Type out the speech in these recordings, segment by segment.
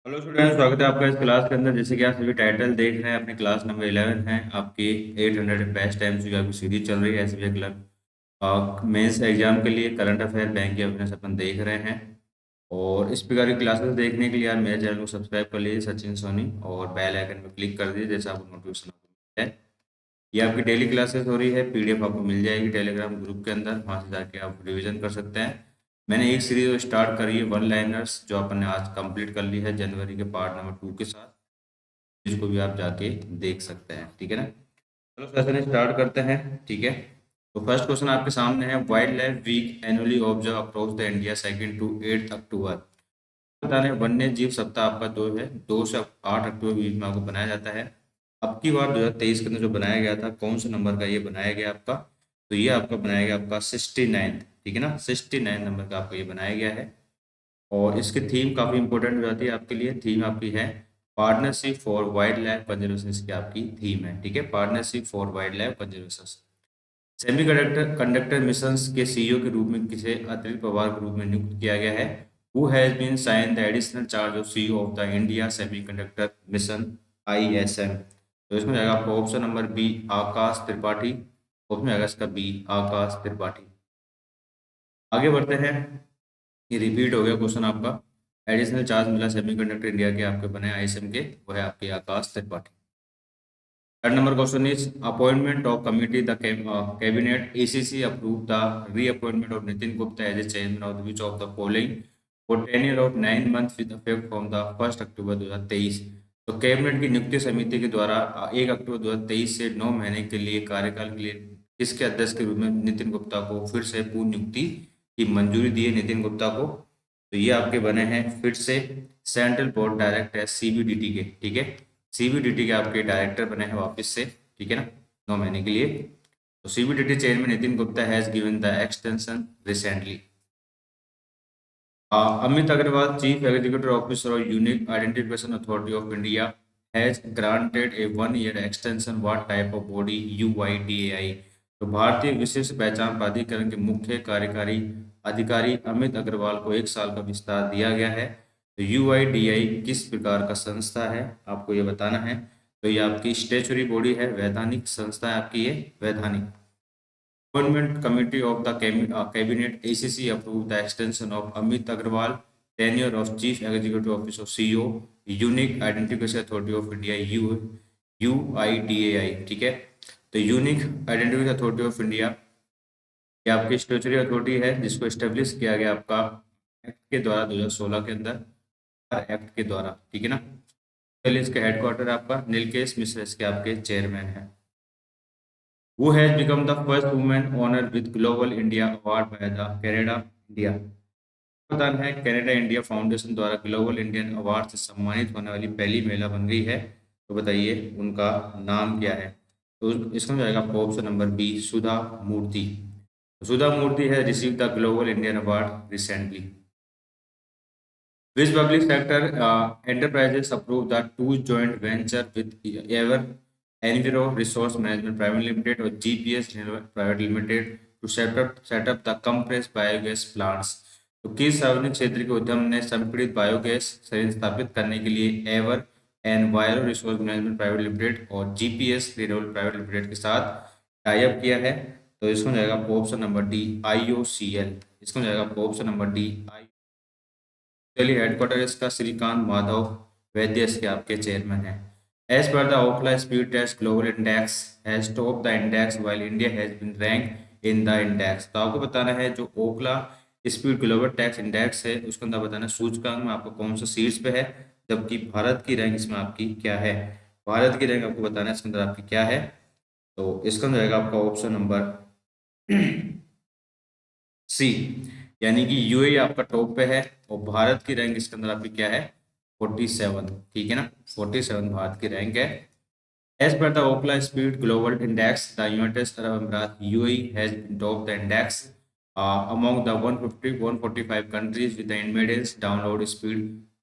Hello student, स्वागत है आपका इस क्लास के अंदर। जैसे कि आप सभी टाइटल देख रहे हैं, अपनी क्लास नंबर 11 है आपकी। 800 बेस्ट टाइम्स की आपकी सीरीज चल रही है एसबीआई क्लर्क मेंस एग्जाम के लिए करंट अफेयर बैंक के अवेयरनेस अपन देख रहे हैं। और इस प्रकार की क्लासेस देखने के लिए यार मेरे चैनल को सब्सक्राइब कर लीजिए सचिन सोनी, और बेल आइकन पर क्लिक कर दीजिए जैसे आपको नोटिफिकेशन है। ये आपकी डेली क्लासेस हो रही है, पीडीएफ आपको मिल जाएगी टेलीग्राम ग्रुप के अंदर, वहाँ से जाके आप रिवीजन कर सकते हैं। मैंने एक सीरीज स्टार्ट करी है वन लाइनर्स, जो अपन ने आज कंप्लीट कर ली है जनवरी के पार्ट नंबर 2 के साथ, जिसको भी आप जाके देख सकते हैं। ठीक है ना। चलो सेशन स्टार्ट करते हैं। ठीक है। तो फर्स्ट क्वेश्चन आपके सामने है, wildlife week annually observe across the India 2 to 8 October. बता रहे हैं वन्य जीव सप्ताह आपका 2 से 8 अक्टूबर के बीच में आपको बनाया जाता है। अब की बार 2023 के अंदर जो बनाया गया था, कौन से नंबर का ये बनाया गया आपका? तो ये आपका बनाया गया आपका 69। ठीक है ना, 69 नंबर का आपका ये बनाया गया है। और इसकी थीम काफ़ी इंपॉर्टेंट हो जाती है आपके लिए। थीम आपकी है partnership for wild life conservation, इसकी आपकी थीम है। ठीक है, partnership for wild life conservation. Semi conductor conductor mission के सीईओ के रूप में किसे अतिरिक्त प्रभार के रूप में नियुक्त किया गया है? Who has been sign the additional charge of CEO of the India semiconductor mission ISM? तो इसमें जाएगा आपका option number B, Akash Tripathi. Option में आएगा इसका बी, आकाश त्रिपाठी। आगे बढ़ते हैं। ये रिपीट हो गया क्वेश्चन आपका। एडिशनल चार्ज मिला सेमीकंडक्टर इंडिया के आपके बने आईएसएम के, वो है आपके Akash Tripathi. Third number question is appointment of committee the cabinet ACC approve the reappointment of Nitin Gupta as a chairman of which of the following for tenure of 9 months with effect from the 1 October 2023। तो cabinet की नियुक्ति समिति के द्वारा 1 October 2023 से 9 महीने के लिए कार्यकाल के लिए किसके अध्यक्ष के रूप में नितिन गुप्ता को फिर से पूर्ण नियुक्ति की मंजूरी दी है नितिन गुप्ता को? तो ये आपके बने हैं फिर से सेंट्रल बोर्ड डायरेक्टर सीबीडीटी के। ठीक है, सीबीडीटी के आपके डायरेक्टर बने हैं वापस से। ठीक है ना, 9 महीने के लिए। तो CBDT chairman Nitin Gupta has given the extension recently. Amit Agarwal, chief executive officer और unique identification authority of India, has granted a 1 year extension what type of body? UIDAI. तो भारतीय विशिष्ट पहचान प्राधिकरण के मुख्य कार्यकारी अधिकारी अमित अग्रवाल को 1 साल का विस्तार दिया गया है। तो यूआईडीएआई किस प्रकार का संस्था है, आपको ये बताना है। तो ये आपकी स्टेचुरी बॉडी है, वैधानिक संस्था है आपकी ये, वैधानिक। Appointment Committee of the Cabinet ACC approved the extension of Amit Agarwal tenure of Chief Executive Officer CEO Unique Identification Authority of India UIDAI। ठीक है, तो unique identification authority of India ये आपकी स्टेचुरी अथॉरिटी है, जिसको establish किया गया आपका एक्ट के द्वारा 2016 के अंदर, एक्ट के द्वारा। ठीक है ना। पहले इसका हेडक्वार्टर आपका नीलकेश मिश्र इसके आपके चेयरमैन है। Who has become the first woman honored with Global India Award by the Canada India? प्रदान है कनाडा इंडिया फाउंडेशन द्वारा ग्लोबल इंडियन अवार्ड से सम्मानित होने वाली पहली महिला बन गई है। तो बताइए उनका नाम क्या है? तो इसका हो जाएगा आपका ऑप्शन नंबर बी, सुधा मूर्ति। सुधा मूर्ति है receive the global Indian award recently. Which public sector enterprises approved the two joint venture with Ever Enviro Resource Management Private Limited और GPS Renewable Private Limited to set up the compressed biogas plants? तो किस सार्वजनिक क्षेत्र के उद्यम ने संपीड़ित biogas संयंत्र स्थापित करने के लिए ever enviro resource management private limited और जीपीएस रिन्यूएबल प्राइवेट लिमिटेड के साथ टाई अप किया है? तो इसको जाएगा ऑप्शन नंबर डी, IOCL। इसको जाएगा ऑप्शन नंबर डी, चलिए हेडक्वार्टर इसका श्रीकांत माधव वैद्य इसके आपके चेयरमैन है। As per the Ookla speed test global index has top the index while India has been rank in the index. तो आपको बताना है जो Ookla speed global tax index है, उसके अंदर बताना सूचकांक में आपको कौन सा शीर्ष पे है, जबकि भारत की रैंक इसमें आपकी क्या है। भारत की रैंक आपको बताना है इसके अंदर आपकी क्या है। तो इसका अंदर जाएगा आपका ऑप्शन नंबर सी, यानी कि यूएई आपका टॉप पे है और भारत की रैंक इसके अंदर आपकी क्या है, 47। ठीक है ना, 47 भारत की रैंक है। As per the Ookla speed global index the United Arab Emirates UAE has top the index among the 145 countries with the median download speed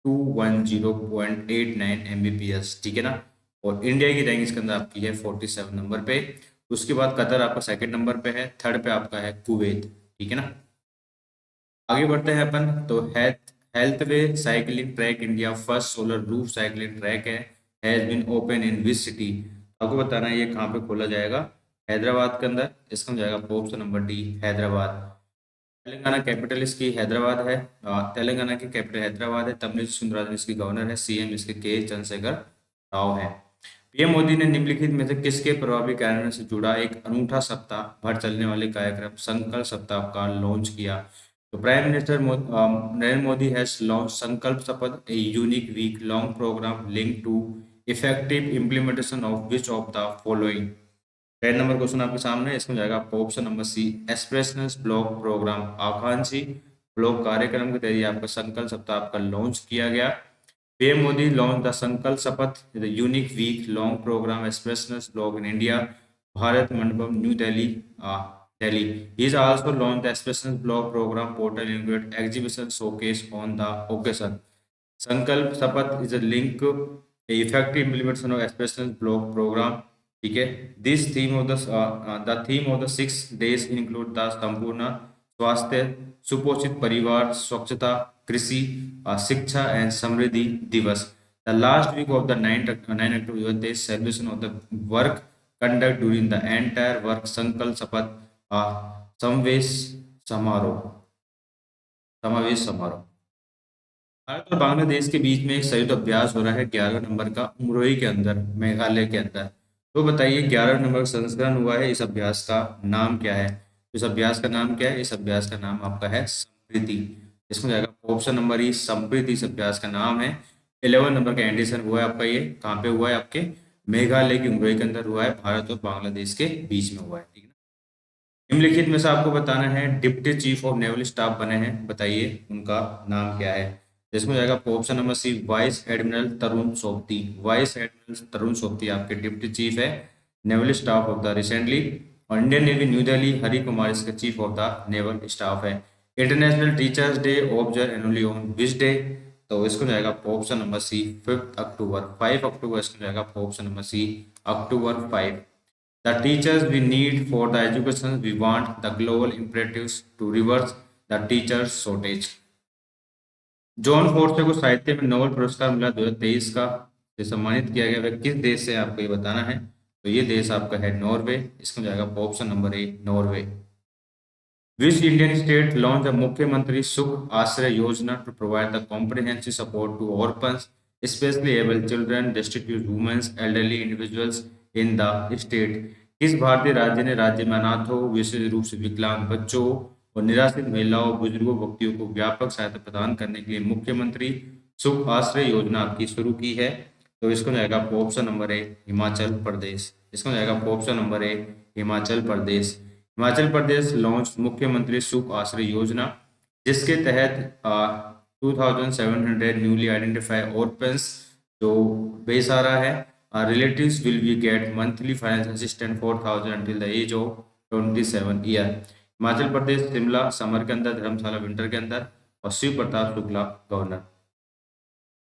210.89 Mbps। ठीक है ना। और इंडिया की रैंक इसके अंदर आपकी है 47 नंबर पे। उसके बाद कतर आपका सेकंड नंबर पे है, थर्ड पे आपका है कुवैत। ठीक है ना। आगे बढ़ते हैं अपन। तो healthway cycling track India first solar roof cycling track has been open in which city. आपको बताना है ये कहाँ पे खोला जाएगा, हैदराबाद के अंदर। इसका हो जाएगा option number D, Hyderabad. Telangana capital इसकी हैदराबाद है। तेलंगाना की कैपिटल हैदराबाद है। तमिल सुंदराजन इसकी गवर्नर है। सीएम इसके के चंद्रशेखर राव है। पीएम मोदी ने निम्नलिखित में से किसके प्रभावी कार्यान्वयन से जुड़ा एक अनूठा सप्ताह भर चलने वाले कार्यक्रम संकल्प सप्ताह का लॉन्च किया। तो prime minister Narendra Modi has launch Sankalp Shapath, a unique week long program link to effective implementation of which of the following. 10 number question आपके सामने है, इसमें जाएगा आपका option number C, aspirational block program. आकांक्षी ब्लॉक कार्यक्रम के तहत आपका संकल्प सप्ताह आपका लॉन्च किया गया। PM Modi launch the Sankalp Shapath, the unique week long program aspirational block in India, Bharat Mandapam, New Delhi, Delhi. He is also launched the Expressions Blog Program portal include exhibition showcase on the occasion. Sankalp Shapath is a link effective implementation of expression block program. ठीक है, this theme of the theme of the 6 days include the Sampoorna Swasthya, सुपोषित परिवार, स्वच्छता, कृषि, शिक्षा and Samriddhi Diwas. The last week of the 9 October celebration of the work conduct during the entire work Sankalp Shapath समावेश समारोह। भारत और बांग्लादेश के बीच में एक संयुक्त अभ्यास हो रहा है 11 नंबर का, उमरोई के अंदर, मेघालय के अंदर। तो बताइए 11 नंबर का संस्करण हुआ है, इस अभ्यास का नाम क्या है? इस अभ्यास का नाम क्या है? इस अभ्यास का नाम आपका है संप्रीति। इसमें जाएगा ऑप्शन नंबर ई, संप्रीति इस अभ्यास का नाम है। 11 नंबर का एडिशन हुआ है आपका, ये कहाँ पे हुआ है? आपके मेघालय की उमरोई के अंदर हुआ है, भारत और बांग्लादेश के बीच में हुआ है। ठीक है, निम्नलिखित में से आपको बताना है deputy chief of naval staff बने हैं, बताइए उनका नाम क्या है? इसमें जाएगा option number C, vice admiral Tarun Sobti. Vice admiral Tarun Sobti आपके डिप्टी चीफ है naval staff of the recently. और Indian Navy New Delhi, Hari Kumar इसका chief of the naval staff है। International teachers day observe annually on which day? तो इसको जाएगा ऑप्शन नंबर सी, 5 अक्टूबर। 5 अक्टूबर इसको जाएगा ऑप्शन नंबर सी, अक्टूबर 5। The teachers we need for the education we want, the global imperatives to reverse the teachers shortage। John Forster को साहित्य में नोबेल पुरस्कार मिला 2023 का, ये सम्मानित किया गया वह किस देश से, आपको ये बताना है। तो ये देश आपका है नॉर्वे। इसमें जाएगा option number A, Norway. Which Indian state launch the Mukhyamantri Sukh Ashray Yojana to provide the comprehensive support to orphans, specially able children, destitute womens, elderly individuals in the state. किस भारतीय राज्य ने राज्य में अनाथों, विशेष रूप से विकलांग बच्चों और निराश्रित महिलाओं, बुजुर्गों, व्यक्तियों को व्यापक सहायता प्रदान करने के लिए मुख्यमंत्री सुख आश्रय योजना आपकी शुरू की है? तो इसको जाएगा ऑप्शन नंबर ए, हिमाचल प्रदेश। इसको जाएगा ऑप्शन नंबर ए, हिमाचल प्रदेश। हिमाचल प्रदेश लॉन्च मुख्यमंत्री सुख आश्रय योजना, जिसके तहत 2700 न्यूली आइडेंटिफाइड ऑर्फन्स जो बेसहारा है, relatives will be get monthly finance assistance 4000 until the age of 27 year. Himachal Pradesh Shimla summer के अंदर, धर्मशाला विंटर के अंदर, और Shiv Pratap Shukla governor.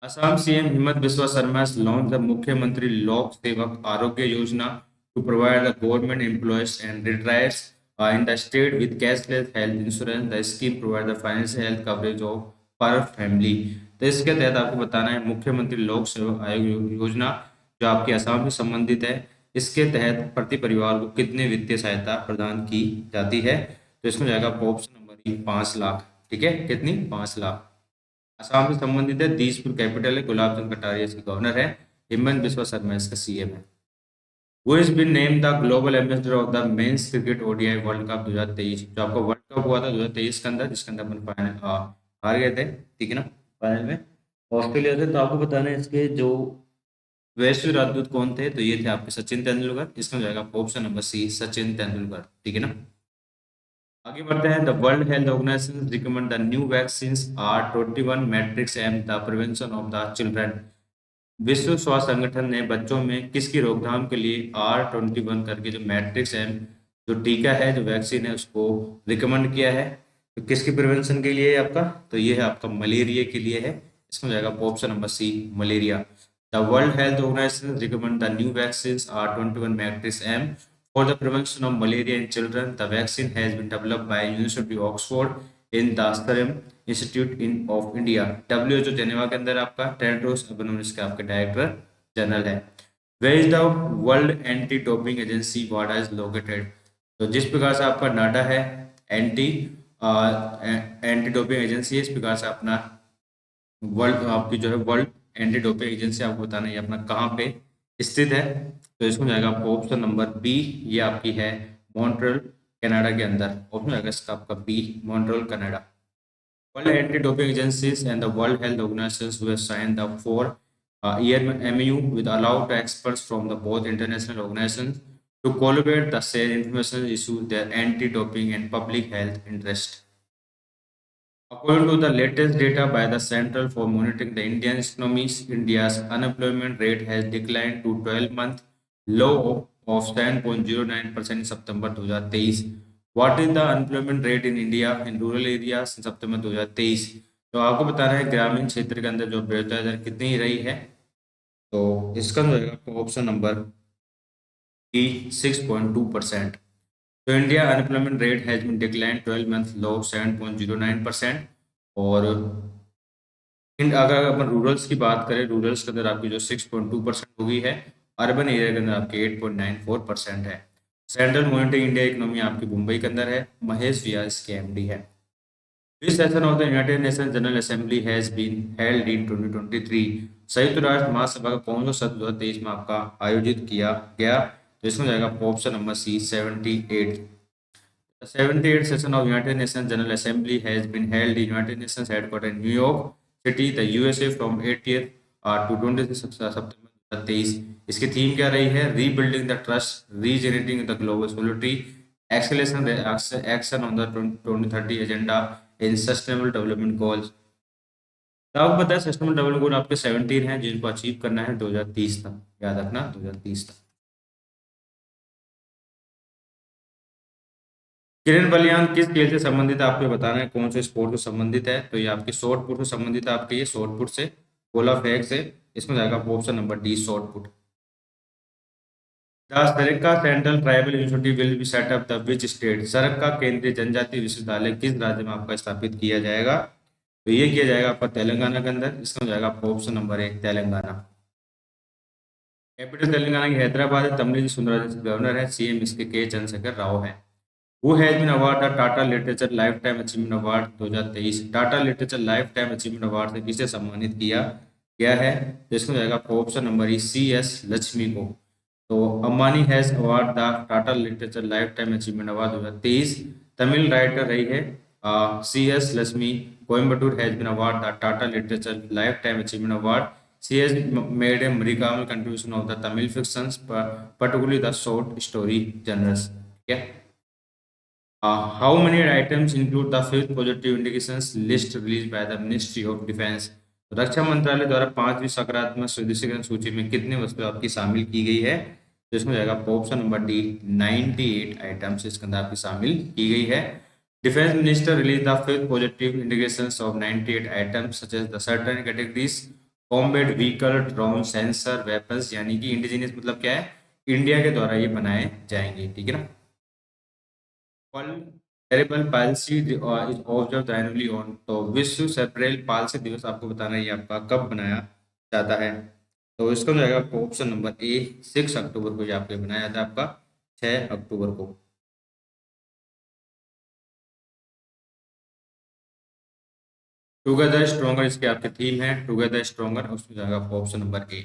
Assam CM Himanta Biswa Sarma launch the Mukhyamantri Lok Sevak Arogya Yojana to provide the government employees and retirees in the state with cashless health insurance. The scheme provide the financial health coverage of per family. तो इसके तहत आपको बताना है मुख्यमंत्री लोक सेवक आयोग योजना जो आपके असम से संबंधित है, इसके तहत प्रति परिवार को कितने वित्तीय सहायता प्रदान की जाती है? तो इसमें जाएगा ऑप्शन नंबर ई, 5 लाख। ठीक है, कितनी? 5 लाख। असम से संबंधित है, दिसपुर कैपिटल है, गुलाब चंद कटारिया इसके गवर्नर है, हिमंत बिस्वा शर्मा इसका सीएम है। Who has been named the global ambassador of the men's cricket ODI world cup 2023? जो आपका वर्ल्ड कप हुआ था 2023 के अंदर, जिसके अंदर अपन फाइनल हार गए थे, ठीक है ना, फाइनल में ऑस्ट्रेलिया से। तो आपको बताना है इसके जो वैश्विक राजदूत कौन थे? तो ये थे आपके सचिन तेंदुलकर। इसमें जाएगा option number C, Sachin Tendulkar. ठीक है ना, आगे बढ़ते हैं। The world health organization recommend the new vaccines R21 Matrix M the prevention of the children. विश्व स्वास्थ्य संगठन ने बच्चों में किसकी रोकथाम के लिए R21 करके जो मैट्रिक्स एम जो टीका है, जो वैक्सीन है, उसको रिकमेंड किया है। तो किसकी प्रिवेंशन के लिए है आपका? तो ये है आपका मलेरिया के लिए है। इसमें जाएगा option number C, malaria. The World Health Organization recommend the new vaccines R21 Matrix M for the prevention of malaria in children. The vaccine has been developed by University of Oxford in the Serum institute in of India, WHO Geneva के अंदर आपका Tedros Adhanom इसका आपका director general है। Where is the world anti doping agency वाडा is located? तो जिस प्रकार से आपका नाडा है एंटी एंटी डोपिंग एजेंसी है, इस प्रकार से अपना वर्ल्ड आपकी जो है वर्ल्ड एंटी डोपिंग एजेंसी आपको बताना है ये अपना कहाँ पे स्थित है। तो इसमें जाएगा आपको ऑप्शन नंबर बी, ये आपकी है मॉन्ट्रियल कनाडा के अंदर। ऑप्शन जाएगा इसका आपका B, Montreal Canada. World Anti-Doping Agencies and the World Health Organizations who have signed the four-year MOU with allow the experts from the both international organizations to collaborate the share information issue their anti-doping and public health interest. According to the latest data by the Central for Monitoring the Indian Economy, India's unemployment rate has declined to 12-month low of 7.09% in September 2023. What is the unemployment rate in India in rural areas in September 2023? तो आपको बताना है ग्रामीण क्षेत्र के अंदर जो बेरोजगारी दर कितनी रही है। तो इसका जो है आपको ऑप्शन नंबर E 6.2%. तो India unemployment rate has been decline 12 month low 7.09%। और अगर अपन रूरल्स की बात करें, रूरल्स के अंदर आपकी जो 6.2% हो गई है, अर्बन एरिया के अंदर आपकी 8.94% है। सेंट्रल मॉनिटरिंग इंडिया इकोनॉमी आपकी मुंबई के अंदर है। महेश व्यास इसके एमडी है। This session of the United Nations General Assembly has been held in 2023। संयुक्त राष्ट्र महासभा का कौन सा सत्र 2023 में आपका आयोजित किया गया? तो इसमें जाएगा option number C 78। The 78th session of United Nations General Assembly has been held in United Nations headquarters in New York City, the USA from 80th to 26 September 2023। इसकी थीम क्या रही है? Rebuilding the trust, रीजेनरेटिंग the global solidarity, acceleration action on the 2030 agenda in sustainable development goals. तो आपको पता है sustainable development goal आपके 17 हैं जिनको अचीव करना है 2030 तक, याद रखना 2030 तक। किरण बलियान किस खेल से संबंधित है? आपको बताना है कौन से स्पोर्ट से संबंधित है। तो ये आपकी शॉर्ट पुट से संबंधित है, आपके ये शॉर्ट पुट से, गोला फेंक से। इसमें जाएगा option number D, short put. The Sarakka central tribal university will be set up the which state? सरक्का केंद्रीय जनजातीय विश्वविद्यालय किस राज्य में आपका स्थापित किया जाएगा? तो ये किया जाएगा आपका तेलंगाना के अंदर। इसमें जाएगा आपका ऑप्शन नंबर एक, तेलंगाना। कैपिटल तेलंगाना की हैदराबाद है। तमिलिसाई सुंदरराजन गवर्नर है। सीएम इसके के चंद्रशेखर राव है। Who has been awarded the Tata Literature Lifetime Achievement Award 2023? Tata literature lifetime achievement award से किसे सम्मानित किया गया है? तो इसमें जाएगा option number E, C S Lakshmi को। तो Ambani has awarded the Tata literature lifetime achievement award 2023। Tamil writer रही है C S Lakshmi. Coimbatore has been awarded the Tata literature lifetime achievement award. She has made a remarkable contribution of the Tamil fictions, particularly the short story genres. Okay. How many items include the fifth positive indications list released by the Ministry of Defense? रक्षा मंत्रालय द्वारा 5वीं सकारात्मक सुदृढ़ीकरण सूची में कितने वस्तुएं आपकी शामिल की गई है? तो इसमें जाएगा ऑप्शन नंबर डी, 98 आइटम्स इसके अंदर आपकी शामिल की गई है। Defence minister release the fifth positive indications of 98 items such as the certain categories combat vehicle, drone, sensor, weapons, यानी कि इंडिजिनियस मतलब क्या है? इंडिया के द्वारा ये बनाए जाएंगे, ठीक है ना। Cerebral palsy is observed annually on, तो विश्व सेरेब्रल पाल्सी दिवस आपको बताना है ये आपका कब मनाया जाता है? तो इसका हो जाएगा आपको ऑप्शन नंबर ए, 6 अक्टूबर को ये आपके बनाया जाता है, आपका 6 अक्टूबर को। टुगेदर स्ट्रॉन्गर इसके आपके थीम है, टुगेदर स्ट्रॉन्गर। उसमें जाएगा आपको option number A.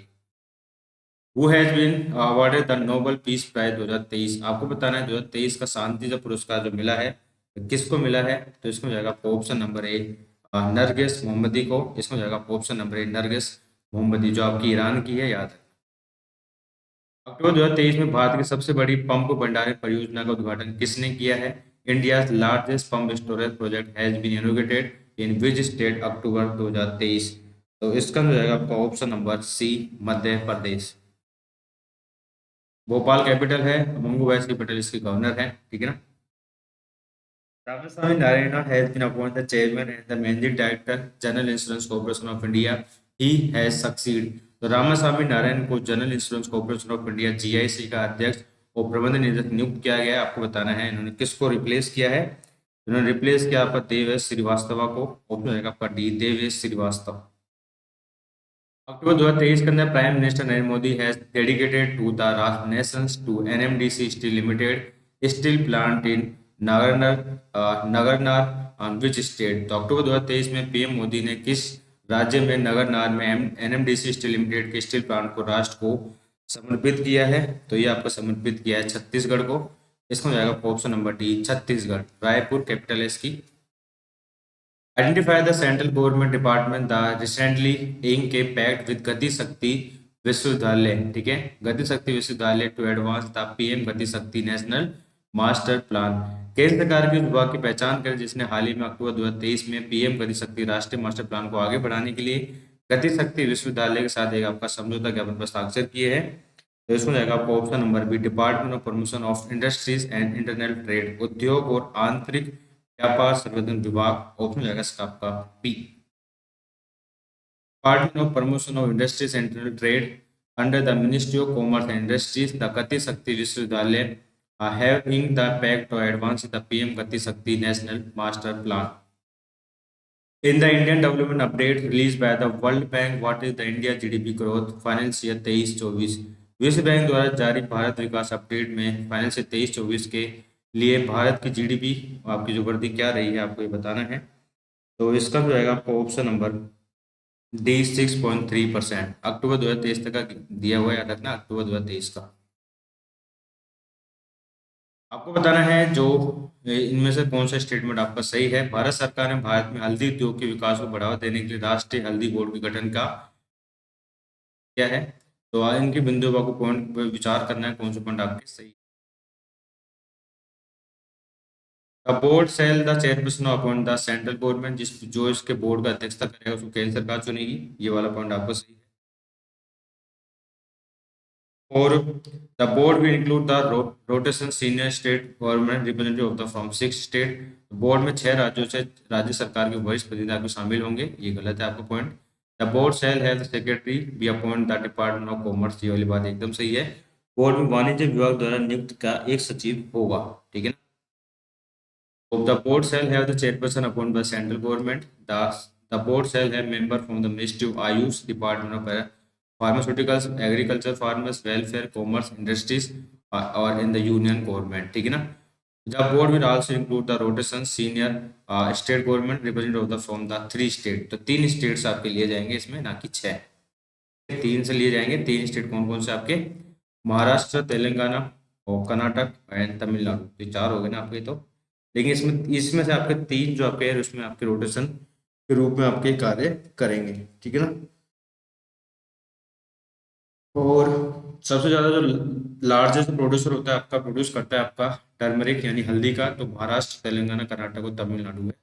Who has been awarded the Nobel peace prize 2023? आपको बताना है 2023 का शांति का पुरस्कार जो मिला है किसको मिला है? तो इसमें जाएगा ऑप्शन नंबर ए, नरगिस मोहम्मदी को। इसमें जाएगा ऑप्शन नंबर ए, नरगिस मोहम्मदी, जो आपकी ईरान की है, याद है। अक्टूबर 2023 में भारत की सबसे बड़ी पंप भंडारण परियोजना का उद्घाटन किसने किया है? India largest pump storage project has been inaugurated in which state? October 2023। तो इसका जो जाएगा आपका option number C, Madhya Pradesh. Bhopal capital है, मंगू वैस कैपिटल इसके गवर्नर है, ठीक है ना। Ramaswamy Narayan has been appointed the chairman and the managing director general insurance corporation of India. He has succeed, तो रामास्वामी नारायण को general insurance corporation of India GIC का अध्यक्ष और प्रबंध निदेशक नियुक्त किया गया है। आपको बताना है इन्होंने किसको रिप्लेस किया है? उन्होंने रिप्लेस किया आपका देवेश श्रीवास्तव को। ऑप्शन रहेगा आपका डी, देवेश श्रीवास्तव। अक्टूबर 2023 के अंदर prime minister Narendra Modi has dedicated to the nations to NMDC steel limited steel plant in Nagarnar on which state. तो अक्टूबर 2023 में पीएम मोदी ने किस राज्य में नगरनार में एनएमडीसी स्टील लिमिटेड के स्टील प्लांट को राष्ट्र को समर्पित किया है? तो ये आपको समर्पित किया है छत्तीसगढ़ को। इसमें हो जाएगा option number D, Chhattisgarh. Raipur capital है इसकी। Identify the central government department the recently ink के पैक्ट विद गति शक्ति विश्वविद्यालय, ठीक है, गति शक्ति विश्वविद्यालय टू एडवांस द पीएम गति शक्ति नेशनल मास्टर प्लान। केंद्र सरकार के विभाग की पहचान करें जिसने हाल ही में अक्टूबर 2023 में पीएम गति शक्ति राष्ट्रीय मास्टर प्लान को आगे बढ़ाने के लिए गति शक्ति विश्वविद्यालय के साथ एक आपका समझौता ज्ञापन पर हस्ताक्षर किए हैं। तो इसमें जाएगा आपको option number B, department of promotion of industries and internal trade, उद्योग और आंतरिक व्यापार संवर्धन विभाग। ऑप्शन जाएगा इसका आपका B, department of promotion of industries and internal trade under the ministry of commerce and industries the Gati Shakti विश्वविद्यालय having the pact to advance the PM Gati Shakti National Master Plan. In the Indian Development Update released by the World Bank, what is the India GDP growth financial 23-24? विश्व bank द्वारा जारी भारत विकास update में financial 23-24 के लिए भारत की GDP आपकी जो वृद्धि क्या रही है आपको ये बताना है। तो इसका जो रहेगा आपको ऑप्शन नंबर डी, 6.3%। अक्टूबर 2023 तक का दिया हुआ याद रखना, अक्टूबर 2023 का। आपको बताना है जो इनमें से कौन सा स्टेटमेंट आपका सही है। भारत सरकार ने भारत में हल्दी उद्योग के विकास को बढ़ावा देने के लिए राष्ट्रीय हल्दी बोर्ड के गठन का किया है। तो इनके बिंदुओं को पॉइंट पर विचार करना है कौन सा पॉइंट आपके सही है। The board shall the chairperson appoint the central government, जो इसके बोर्ड का अध्यक्षता करेगा उसको केंद्र सरकार चुनेगी। ये वाला पॉइंट आपका सही है। और the board will include the rotation senior state government representative of the from 6 state. Board में 6 राज्यों से राज्य सरकार के वरिष्ठ प्रतिनिधि आपके शामिल होंगे। ये गलत है आपका point. The board shall have the secretary be appoint the department of commerce. ये वाली बात एकदम सही है। बोर्ड में वाणिज्य विभाग द्वारा नियुक्त का एक सचिव होगा, ठीक है ना। The board shall have the chairperson appoint by central government. The board shall have member from the ministry of AYUSH, department of pharmaceuticals, agriculture, farmers welfare, commerce, industries और इन द यूनियन गवर्नमेंट, ठीक है ना। The board will also include the rotation senior state government representative of the from the 3 state. तो 3 states आपके लिए जाएंगे इसमें, ना कि 6। 3 से लिए जाएंगे। 3 स्टेट कौन कौन से आपके? महाराष्ट्र, तेलंगाना और कर्नाटक एंड तमिलनाडु। तो 4 हो गए ना आपके। तो लेकिन इसमें इसमें से आपके 3 जो आपके हैं उसमें आपके रोटेशन के रूप में आपके कार्य करेंगे, ठीक है ना। और सबसे ज़्यादा जो लार्जेस्ट प्रोड्यूसर होता है आपका, प्रोड्यूस करता है आपका टर्मरिक यानी हल्दी का, तो महाराष्ट्र, तेलंगाना, कर्नाटक और तमिलनाडु है।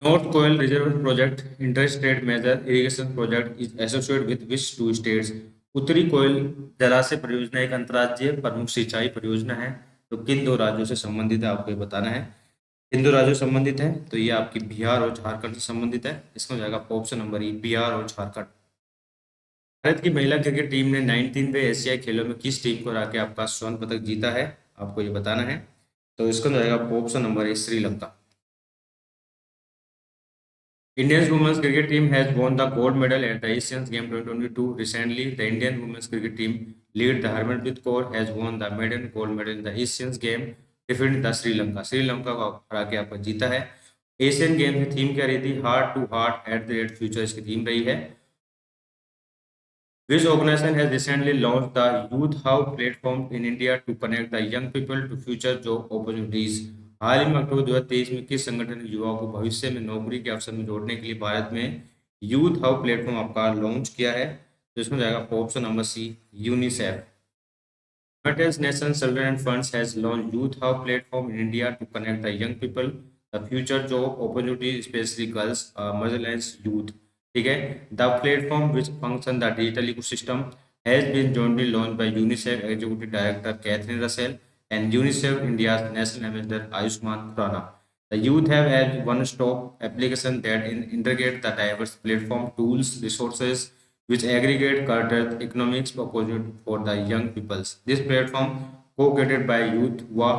North Koel reserve project inter state major irrigation project is associated with which 2 states? उत्तरी कोयल जलाशय परियोजना एक अंतर्राज्यीय प्रमुख सिंचाई परियोजना है। तो किन 2 राज्यों से संबंधित है आपको ये बताना है। किन 2 राज्यों से संबंधित है? तो ये आपकी बिहार और झारखंड से संबंधित है। इसमें हो जाएगा ऑप्शन नंबर ई, बिहार और झारखंड। भारत की महिला क्रिकेट टीम ने 19वें एशियाई खेलों में किस टीम को हरा के आपका स्वर्ण पदक जीता है आपको ये बताना है। तो इसका रहेगा option number A, Sri Lanka. Indian women's cricket team has won the gold medal at the Asian Games 2022. Recently, the Indian women's cricket team lead the Harmanpreet Kaur has won the maiden gold medal in the Asian Games, defeating the Sri Lanka. Sri Lanka को हरा के आपको जीता है। Asian game की theme क्या रही थी? Heart to heart at the rate future इसकी थीम रही है। Which organization has recently launched the Youth Hub platform in India to connect the young people to future job opportunities? हाल ही में अक्टूबर 2023 में किस संगठन ने युवाओं को भविष्य में नौकरी के अवसर में जोड़ने के लिए भारत में यूथ हब प्लेटफॉर्म आपका लॉन्च किया है? तो इसमें जाएगा option number C, UNICEF. United Nations Children Funds has launched Youth Hub platform in India to connect the young people, the future job opportunities, especially girls, marginalized youth. ठीक है। The platform which function the digital ecosystem has been jointly launched by UNICEF Executive Director Catherine Russell and UNICEF India's National Ambassador Ayushman Khurrana. The youth have a one-stop application that integrate the diverse platform tools, resources, which aggregate catered economics opportunity for the young peoples. This platform, co-created by Youth Wa,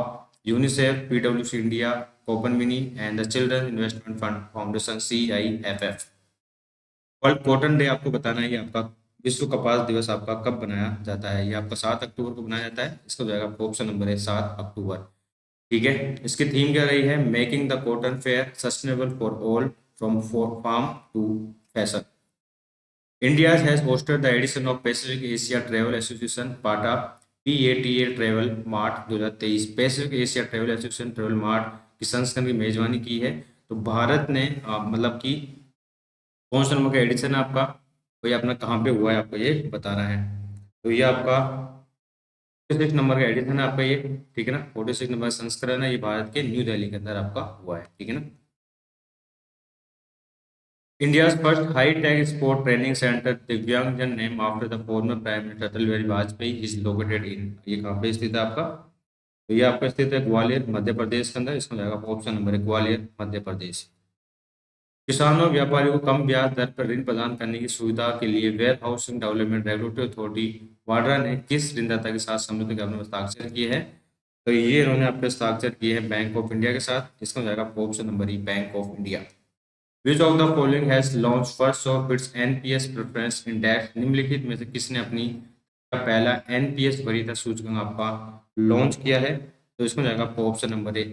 UNICEF, पीडब्ल्यूसी India, कोपन मिनी and the children investment fund foundation CIFF। World cotton day आपको बताना है, ये आपका विश्व कपास दिवस आपका कब बनाया जाता है। ये आपका 7 अक्टूबर को बनाया जाता है। इसका जो है आपका ऑप्शन नंबर है 7 अक्टूबर। ठीक है। इसकी थीम क्या रही है, making the cotton fair sustainable for all from farm to fashion. India has hosted the edition of Pacific Asia Travel Association पाटा PATA travel mart 2023। Pacific Asia travel association travel mart की संस्करण की मेजबानी की है। तो भारत ने मतलब कि कौन सा नंबर का एडिशन है आपका, तो ये अपना कहाँ पे हुआ है आपको ये बताना है। तो ये आपका 46 नंबर का एडिशन है आपका ये। ठीक है ना, 46 नंबर का संस्करण है। ये भारत के न्यू दिल्ली के अंदर आपका हुआ है। ठीक है ना। India's first high-tech sport training center, Divyangjan, named after the former Prime Minister Atal Bihari Vajpayee, is located in, ये कहाँ पे स्थित है आपका, तो ये आपका स्थित है ग्वालियर मध्य प्रदेश के अंदर। इसमें जाएगा ऑप्शन नंबर है ग्वालियर मध्य प्रदेश। किसानों और व्यापारियों को कम ब्याज दर पर ऋण प्रदान करने की सुविधा के लिए warehousing development regulatory authority वाड्रा ने किस ऋणदाता के साथ समझौते ज्ञापन पर हस्ताक्षर किए हैं, तो ये इन्होंने आपके हस्ताक्षर किए हैं बैंक ऑफ इंडिया के साथ। इसमें जाएगा option number E bank of India. Which of the following has launched first of its NPS preference index? निम्नलिखित में से किसने अपनी पहला NPS वरीयता सूचकांक आपका लॉन्च किया है, तो इसमें जाएगा आपका ऑप्शन नंबर ए।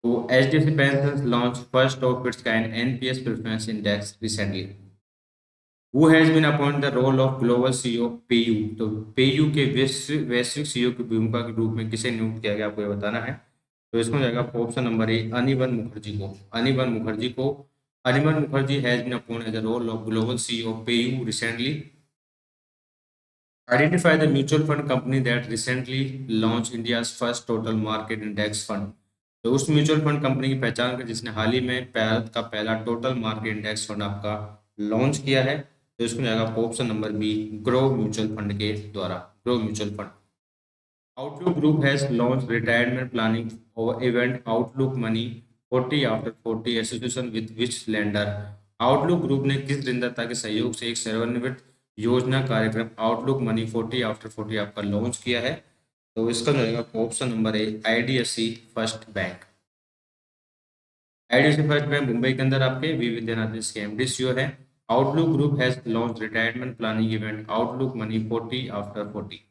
तो HDFC Pensions launched first of its kind NPS preference index recently. Who has been appointed the role of global CEO PayU? तो PayU के वैश्विक CEO की भूमिका के रूप में किसे नियुक्त किया गया, आपको ये बताना है। तो इसमें जाएगा option number A Anirban Mukherjee को। अनिबन मुखर्जी को। Anirban Mukherjee has been appointed as the role of global CEO PayU recently. Identify the mutual fund company that recently launch India's first total market index fund. तो उस म्यूचुअल फंड कंपनी की पहचान कर जिसने हाल ही में भारत का पहला टोटल मार्केट इंडेक्स फंड आपका लॉन्च किया है। तो इसमें जाएगा option number B grow mutual fund के द्वारा, grow mutual fund. Outlook Group has launched retirement planning event Outlook Money 40 after 40 association with which lender? Outlook Group ने किस ऋणदाता के सहयोग से एक सेवानिवृत्त योजना कार्यक्रम Outlook Money 40 after 40 आपका लॉन्च किया है, तो इसका रहेगा ऑप्शन नंबर ए IDFC first bank. IDFC first bank Mumbai के अंदर आपके वी विद्यानाथ इसके एमडी सीईओ है। Outlook group has launch retirement planning event outlook money 40 after 40।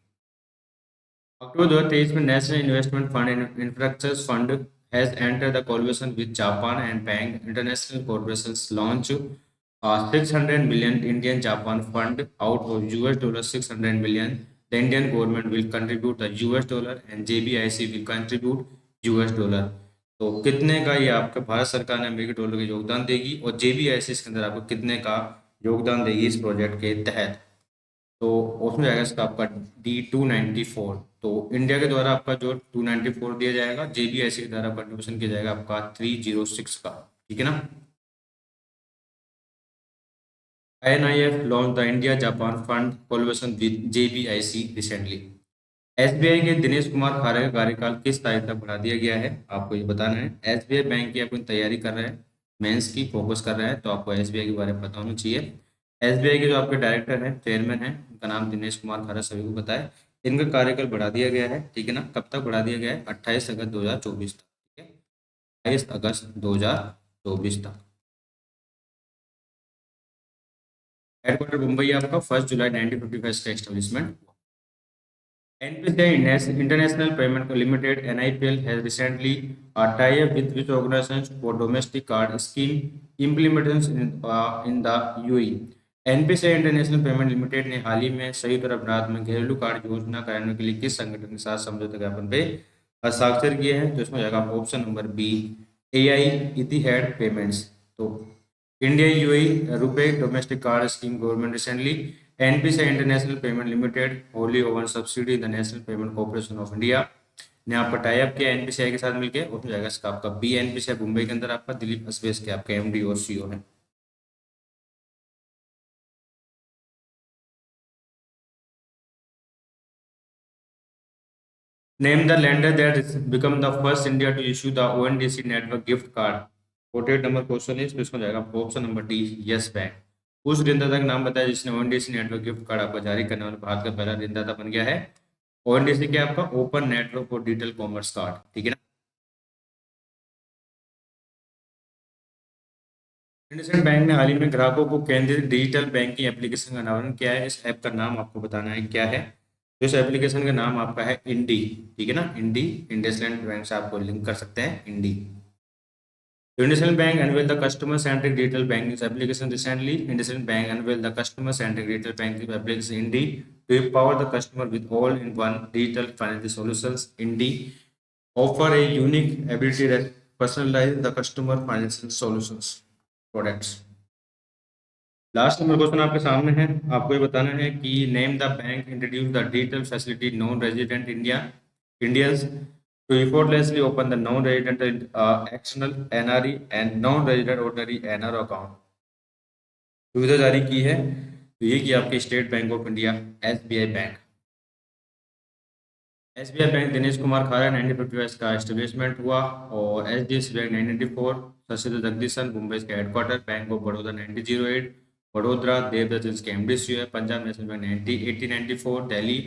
अक्टूबर 2023 में national investment fund infrastructure fund has enter the collaboration with Japan and bank international corporations launch 600 million Indian Japan fund out of $600 million. The Indian government will contribute the $, and JBIC will contribute $. तो कितने का ये आपका भारत सरकार ने अमेरिकी dollar का योगदान देगी और JBIC इसके अंदर आपको कितने का योगदान देगी इस प्रोजेक्ट के तहत, तो उसमें जाएगा इसका आपका D294। तो इंडिया के द्वारा आपका जो 294 दिया जाएगा, JBIC के द्वारा कंट्रीब्यूशन किया जाएगा आपका 306 का। ठीक है ना। INIF launched the India Japan Fund collaboration with JBIC recently. SBI के दिनेश कुमार खारे का कार्यकाल किस तारीख तक बढ़ा दिया गया है, आपको ये बताना है। SBI बैंक की अपनी तैयारी कर रहे हैं, मेंस की फोकस कर रहे हैं, तो आपको SBI के बारे में पता होना चाहिए। SBI के जो आपके डायरेक्टर हैं, चेयरमैन हैं, उनका नाम दिनेश कुमार खारा सभी को पता है। इनका कार्यकाल बढ़ा दिया गया है। ठीक है ना। कब तक बढ़ा दिया गया है, 28 अगस्त 2024 तक। ठीक है, 28 अगस्त 2024 तक। हेडक्वार्टर मुंबई आपका 1 जुलाई 1955 का establishment. NPCI International Payment Limited (NIPL) has recently a tie-up with which organization for domestic card scheme implementation in the UAE? NPCI international payment limited ने हाल ही में संयुक्त अरब अमीरात में घरेलू कार्ड योजना कार्यान्वयन के लिए किस संगठन के साथ समझौता ज्ञापन पे हस्ताक्षर किए हैं, तो इसमें जाएगा ऑप्शन नंबर बी AI इतिहाद पेमेंट्स। तो इंडिया यूएई रुपए domestic card scheme government recently NPCI international payment limited Holi oven subsidy the national payment corporation of India ने आपका टाई अप किया NPCI के साथ मिलकर। उसमें जाएगा इसका आपका बी NPCI मुंबई के अंदर आपका दिलीप अस्वेश के आपके MD और CEO है। Name the lender that has become the first India to issue the ONDC network gift card. 48 number question है, इसमें जाएगा option number D yes bank. उस ऋणदाता का नाम बताया जिसने ONDC नेटवर्क गिफ्ट कार्ड आपको जारी करने वाले भारत का पहला ऋणदाता बन गया है। ओएनडीसी क्या है आपका? Open network for digital commerce card, ठीक है ना। इंडसइंड बैंक ने हाल ही में ग्राहकों को केंद्रित डिजिटल बैंकिंग एप्लीकेशन का अनावरण किया है। इस ऐप का नाम आपको बताना है क्या है। तो इस एप्लीकेशन का नाम आपका है इंडी, ठीक है ना, इंडी। इंडसइंड बैंक से आपको लिंक कर सकते हैं इंडी। IndusInd Bank unveiled the customer-centric digital banking application recently. IndusInd Bank unveiled the customer-centric digital banking application Indy to empower the customer with all-in-one digital financial solutions. Indy offer a unique ability that personalize the customer financial solutions products. Last number question आपके सामने है, आपको ये बताना है कि name the bank introduce the digital facility non resident Indians to effortlessly open the non-resident external NRE and non-resident ordinary NRO account। सुविधा जारी की है तो ये कि आपके State Bank of India SBI bank. SBI bank Dinesh Kumar Khara 1955 का एस्टेब्लिशमेंट हुआ, और HDFC बैंक 1994, शशिधर जगदीशन मुंबई का headquarter, bank of Baroda 1908 Vadodara, Devdatt जिसके एमडीसी है, पंजाब नेशनल बैंक 1894 दिल्ली।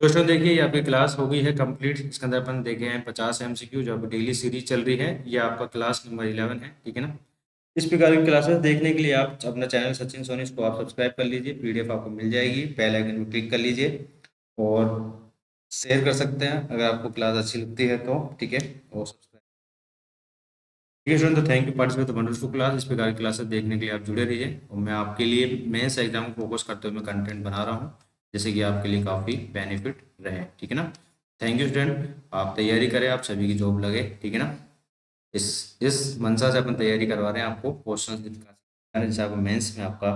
दोस्तों देखिए ये आपकी क्लास हो गई है कंप्लीट। इसके अंदर अपन देखे हैं 50 MCQ जो आपकी डेली सीरीज चल रही है। ये आपका क्लास नंबर 11 है, ठीक है ना। इस प्रकार की क्लासेस देखने के लिए आप अपना चैनल सचिन सोनी को आप सब्सक्राइब कर लीजिए, PDF आपको मिल जाएगी, बेल आइकन पर क्लिक कर लीजिए और शेयर कर सकते हैं अगर आपको क्लास अच्छी लगती है तो, ठीक है। और सब्सक्राइब, ठीक है स्टूडेंट। तो thank you participate wonderful class. इस प्रकार की क्लासेस देखने के लिए आप जुड़े रहिए, और मैं आपके लिए मेंस एग्जाम को फोकस करते हुए मैं कंटेंट बना रहा हूँ, जैसे कि आपके लिए काफ़ी बेनिफिट रहे, ठीक है ना। थैंक यू स्टूडेंट, आप तैयारी करें, आप सभी की जॉब लगे, ठीक है ना। इस मंशा से अपन तैयारी करवा रहे हैं आपको क्वेश्चन जिससे आपको मेंस में आपका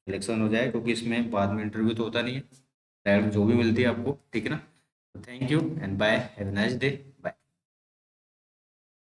सिलेक्शन हो जाए, क्योंकि इसमें बाद में इंटरव्यू तो होता नहीं है, डायरेक्ट जो भी मिलती है आपको, ठीक है ना। Thank you and bye, have a nice day.